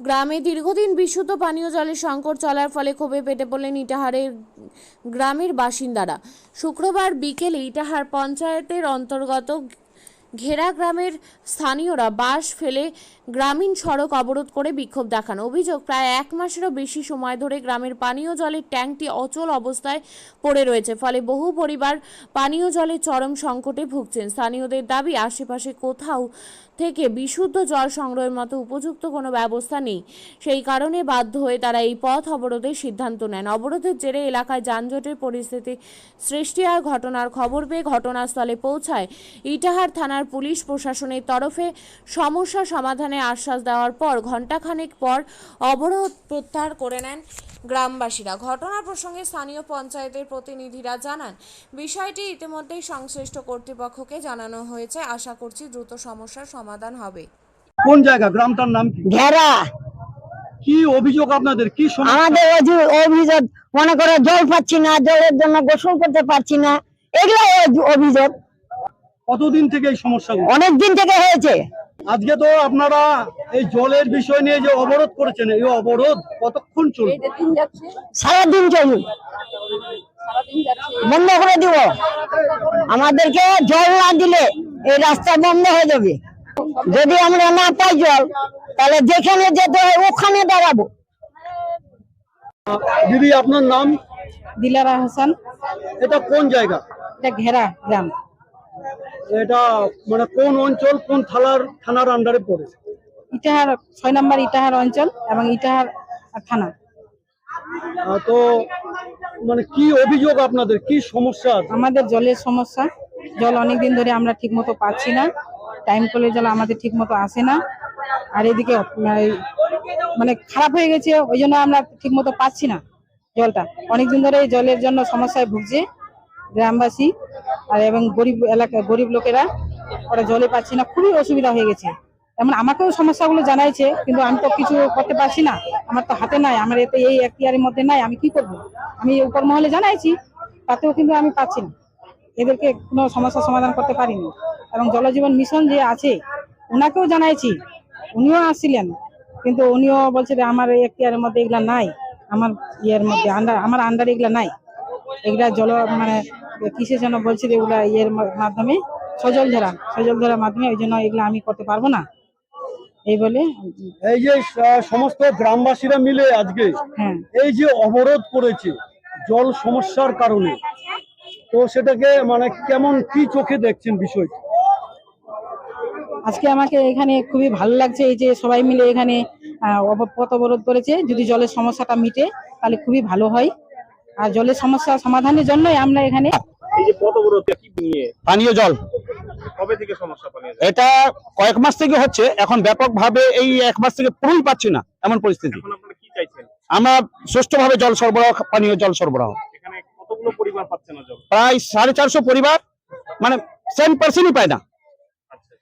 গ্রামে দীর্ঘদিন বিশুদ্ধ পানীয় জলের সংকট চলার ফলে ক্ষোভে ফেটে পড়লেন ইটাহারের গ্রামের বাসিন্দারা। শুক্রবার বিকেলে ইটাহার পঞ্চায়েতের অন্তর্গত ঘেরা গ্রামের স্থানীয়রা বাঁশ ফেলে গ্রামীণ সড়ক অবরোধ করে বিক্ষোভ দেখান। অভিযোগ, প্রায় এক মাসেরও বেশি সময় ধরে গ্রামের পানীয় জলের ট্যাঙ্কটি অচল অবস্থায় পড়ে রয়েছে, ফলে বহু পরিবার পানীয় জলের চরম সংকটে ভুগছেন। স্থানীয়দের দাবি, আশেপাশে কোথাও থেকে বিশুদ্ধ জল সংগ্রহের মতো উপযুক্ত কোনো ব্যবস্থা নেই। সেই কারণে বাধ্য হয়ে তারা এই পথ অবরোধের সিদ্ধান্ত নেন। অবরোধের জেরে এলাকায় যানজটের পরিস্থিতি সৃষ্টি হয়। ঘটনার খবর পেয়ে ঘটনাস্থলে পৌঁছায় ইটাহার থানার পুলিশ। প্রশাসনের তরফে সমস্যা সমাধানের আশ্বাস দেওয়ার পর ঘণ্টাখানেক পর অবরোধ প্রত্যাহার করে নেন গ্রামবাসীরা। ঘটনা প্রসঙ্গে স্থানীয় পঞ্চায়েতের প্রতিনিধিরা জানান, বিষয়টি ইতিমধ্যেই সংশ্লিষ্ট কর্তৃপক্ষকে জানানো হয়েছে। আশা করছি দ্রুত সমস্যার সমাধান হবে। কোন জায়গা, গ্রামটার নাম কি? ঘেরা। কি অভিযোগ আপনাদের? কি সমস্যা? আমাদের অভিযোগ, মনে করে জল পাচ্ছি না, জলের জন্য গোসল করতে পারছি না, এগুলো অভিযোগ। কতদিন থেকে এই সমস্যাগুলো? অনেক দিন থেকে হয়েছে। আজকে তো আপনারা এই জলের বিষয় নিয়ে যে অবরোধ করেছেন, এই অবরোধ কতক্ষণ চলবে? সারাদিন চলুন, বন্ধ করে দিব। আমাদেরকে জল না দিলে এই রাস্তা বন্ধ হয়ে যাবে। যদি আমরা না পাই জল, তাহলে যেখানে যেতে হয় ওখানে দাঁড়াবো। দিদি, আপনার নাম? দিলারা হাসান। এটা কোন জায়গা? এটা ঘেরা গ্রাম। এটা মানে কোন অঞ্চল, কোন থানার আন্ডারে পড়ে? ইটাহার ৬ নম্বর ইটাহার অঞ্চল এবং ইটাহার থানা। তো মানে কি অভিযোগ আপনাদের, কি সমস্যা? আমাদের জলের সমস্যা। জল অনেকদিন ধরে আমরা ঠিক মতো পাচ্ছি না। টাইম কলের জল আমাদের ঠিক মতো আসে না। আর এদিকে মানে খারাপ হয়ে গেছে, ওই জন্য আমরা ঠিক মতো পাচ্ছি না জলটা। অনেকদিন ধরে এই জলের জন্য সমস্যায় ভুগছে গ্রামবাসী আর এবং গরিব এলাকা, গরিব লোকেরা। ওরা জলে পাচ্ছি না, খুবই অসুবিধা হয়ে গেছে। যেমন আমাকেও সমস্যাগুলো জানাইছে, কিন্তু আমি তো কিছু করতে পারছি না, আমার তো হাতে নাই, আমার এতে এই এখতিয়ারের মধ্যে নাই, আমি কি করব? আমি উপর মহলে জানাইছি, তাতেও কিন্তু আমি পাচ্ছি না, এদেরকে কোনো সমস্যার সমাধান করতে পারিনি। এবং জলজীবন মিশন যে আছে ওনাকেও জানাইছি, উনিও আসছিলেন, কিন্তু উনিও বলছে যে আমার এই এখতিয়ারের মধ্যে এগুলা নাই, আমার ইয়ের মধ্যে আমার আন্ডারে এগুলা নাই। এগুলা মানে কিসের জন্য বলছে যে এগুলা ইয়ের মাধ্যমে সজল ধরার মাধ্যমে, ওই জন্য এগুলা আমি করতে পারবো না এই বলে। এই যে সমস্ত গ্রামবাসীরা মিলে আজকে এই যে অবরোধ করেছে জল সমস্যার কারণে, তো সেটাকে মানে কেমন, কি চোখে দেখছেন বিষয়টা? আজকে আমাকে এখানে খুবই ভালো লাগছে, এই যে সবাই মিলে এখানে পথ অবরোধ করেছে। যদি জলের সমস্যাটা মিটে তাহলে খুবই ভালো হয়। আর জলের সমস্যা সমাধানের জন্যই আমরা এখানে। এই যে পথ অবরোধ কি নিয়ে? পানীয় জল। কবে থেকে সমস্যা পানীয় জল? এটা কয়েক মাস থেকে হচ্ছে, এখন ব্যাপকভাবে এই এক মাস থেকে পুরোই পাচ্ছি না এমন পরিস্থিতি। এখন আপনারা কি চাইছেন? আমরা সুষ্ঠুভাবে জল সরবরাহ, পানীয় জল সরবরাহ। এখানে কতগুলো পরিবার পাচ্ছে না জল? প্রায় 450 পরিবার, মানে 10% পায় না। আচ্ছা,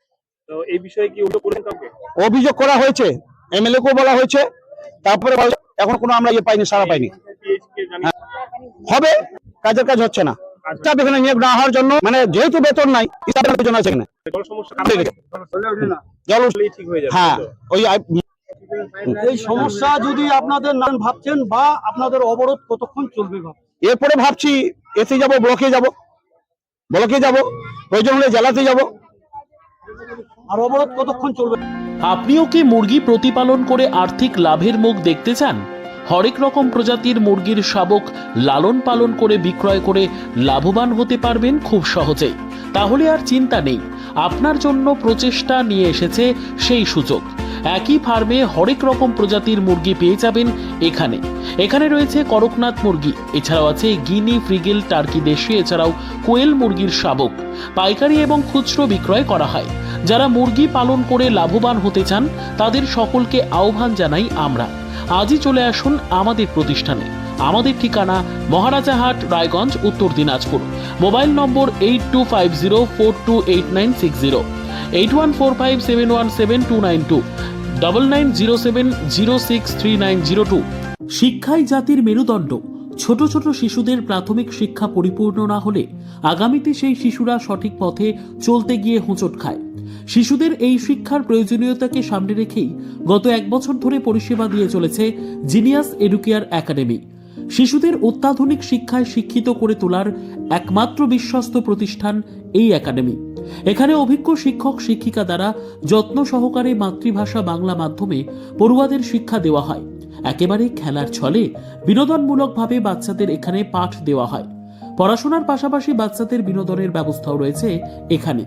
তো এই বিষয়ে কি অভিযোগ করেন কাউকে? অভিযোগ করা হয়েছে, এমএলএ কেও বলা হয়েছে, তারপরে এখন কোনো আমরা ইয়ে পাইনি, সারা পাইনি। হবে, কাজের কাজ হচ্ছে না। এখানে নিয়োগ না হওয়ার জন্য, মানে যেহেতু বেতন নাই, জল সমস্যা জল ঠিক হয়ে যাবে। হ্যাঁ, ওই এই সমস্যা যদি আপনাদের নাম ভাবছেন, বা আপনাদের অবরোধ কতক্ষণ চলবে? এরপরে ভাবছি এতে যাব, ব্লকে যাব, প্রয়োজন হলে জেলাতে যাব। আর অবরোধ কতক্ষণ চলবে? আপনিও কি মুরগি প্রতিপালন করে আর্থিক লাভের মুখ দেখতে চান? হরেক রকম প্রজাতির মুরগির শাবক লালন পালন করে বিক্রয় করে লাভবান হতে পারবেন খুব সহজেই। তাহলে আর চিন্তা নেই, আপনার জন্য প্রচেষ্টা নিয়ে এসেছে সেই সুযোগ। একই ফার্মে হরেক রকম প্রজাতির মুরগি পেয়ে যাবেন এখানে রয়েছে করকনাথ মুরগি, এছাড়াও আছে গিনি, ফ্রিগেল, টার্কি দেশি, এছাড়াও কোয়েল মুরগির শাবক পাইকারি এবং খুচরো বিক্রয় করা হয়। যারা মুরগি পালন করে লাভবান হতে চান তাদের সকলকে আহ্বান জানাই আমরা। আজই চলে আসুন আমাদের প্রতিষ্ঠানে। আমাদের ঠিকানা মহারাজাহাট, রায়গঞ্জ, উত্তর দিনাজপুর। মোবাইল নম্বর 8250428960, 8145717292, 9907063902। শিক্ষাই জাতির মেরুদণ্ড। ছোট ছোট শিশুদের প্রাথমিক শিক্ষা পরিপূর্ণ না হলে আগামীতে সেই শিশুরা সঠিক পথে চলতে গিয়ে হোঁচট খায়। শিশুদের এই শিক্ষার প্রয়োজনীয়তাকে সামনে রেখেই গত 1 বছর ধরে পরিষেবা দিয়ে চলেছে জিনিয়াস এডুকেয়ার একাডেমি। শিশুদের অত্যাধুনিক শিক্ষায় শিক্ষিত করে তোলার একমাত্র বিশ্বস্ত প্রতিষ্ঠান এই একাডেমি। এখানে অভিজ্ঞ শিক্ষক শিক্ষিকা দ্বারা যত্ন সহকারে মাতৃভাষা বাংলা মাধ্যমে পড়ুয়াদের শিক্ষা দেওয়া হয়। একেবারে খেলার ছলে বিনোদনমূলকভাবে বাচ্চাদের এখানে পাঠ দেওয়া হয়। পড়াশোনার পাশাপাশি বাচ্চাদের বিনোদনের ব্যবস্থাও রয়েছে এখানে।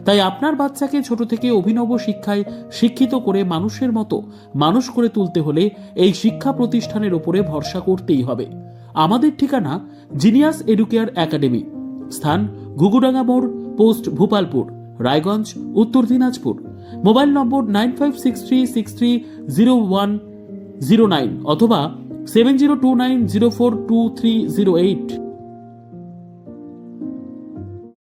তাই আপনার বাচ্চাকে ছোট থেকে অভিনব শিক্ষায় শিক্ষিত করে মানুষের মতো মানুষ করে তুলতে হলে এই শিক্ষা প্রতিষ্ঠানের উপরে ভরসা করতেই হবে। আমাদের ঠিকানা জিনিয়াস এডুকেয়ার একাডেমি, স্থান ঘুঘুডাঙ্গা মোড়, পোস্ট ভূপালপুর, রায়গঞ্জ, উত্তর দিনাজপুর। মোবাইল নম্বর 9563630109 অথবা 7029042308।